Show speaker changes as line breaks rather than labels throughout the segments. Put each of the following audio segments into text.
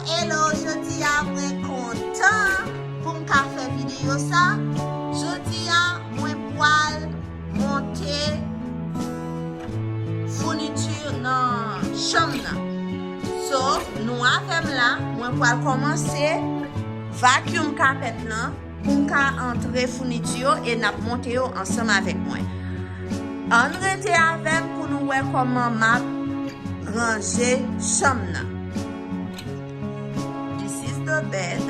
hello, jodi a mwen kontan pou m ka fè video sa. Jodi a mwen pral monte fourniture nan cham nan. So, nou avem la, mwen pral komanse vacuum carpet nan pou m ka entre fourniture et nap monte yo ansam avek mwen. An rete avem pou nou wè koman map ranger cham nan. This is the bed.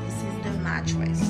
This is the mattress.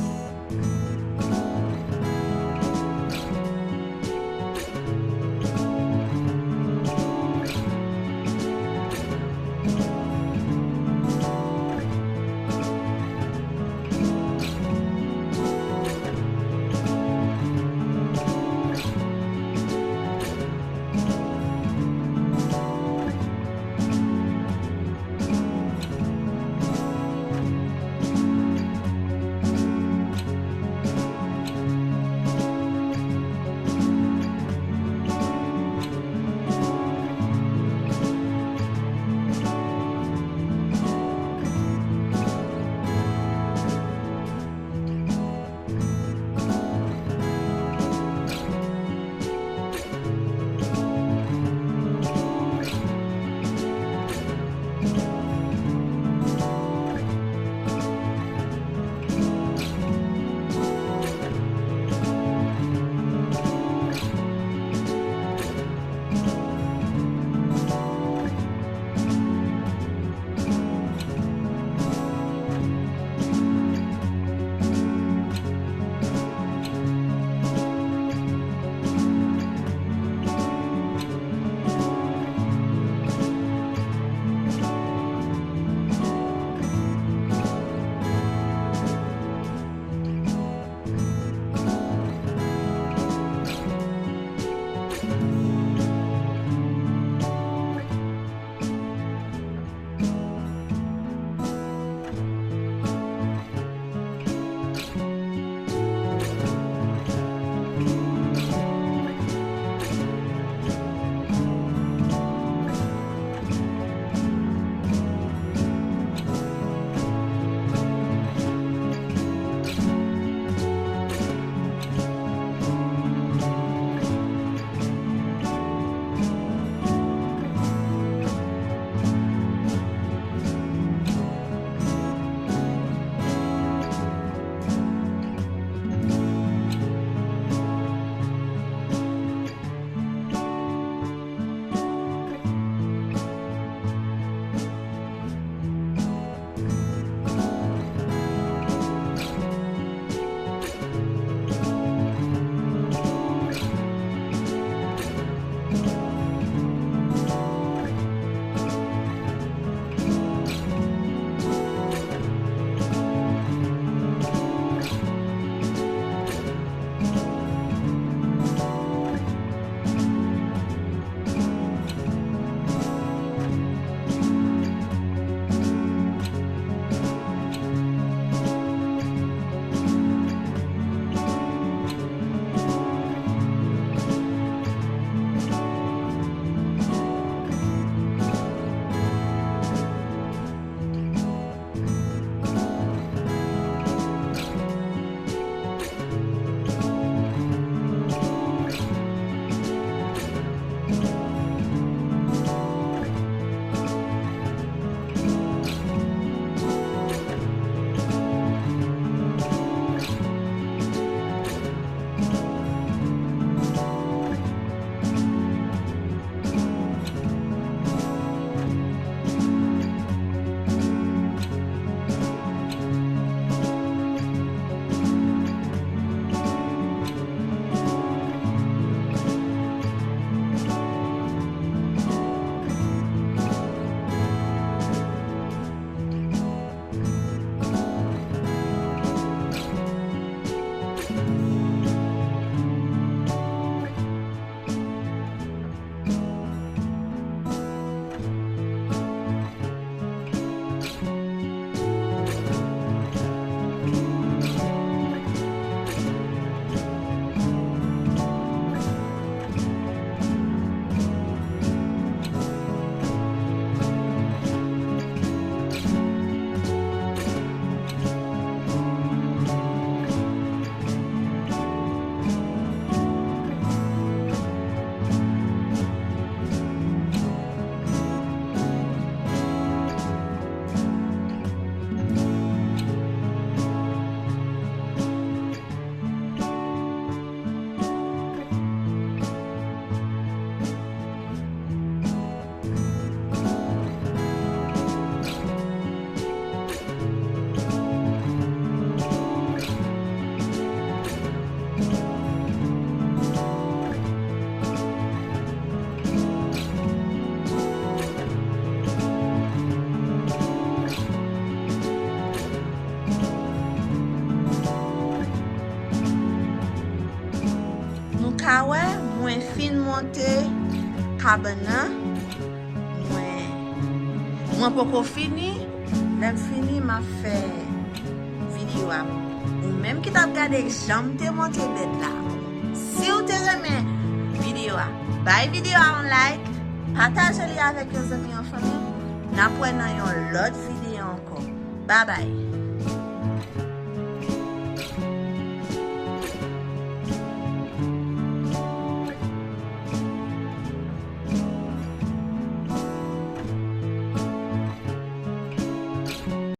moi fin monter cabane. Moi poko fini, l'em fini m'a fait vidéo ou même qui t'a regardé j'aime te monter bête là. Si vous te remet vidéo, bye vidéo en like, partagez-le avec vos amis en famille. N'a pas une autre vidéo encore. Bye bye.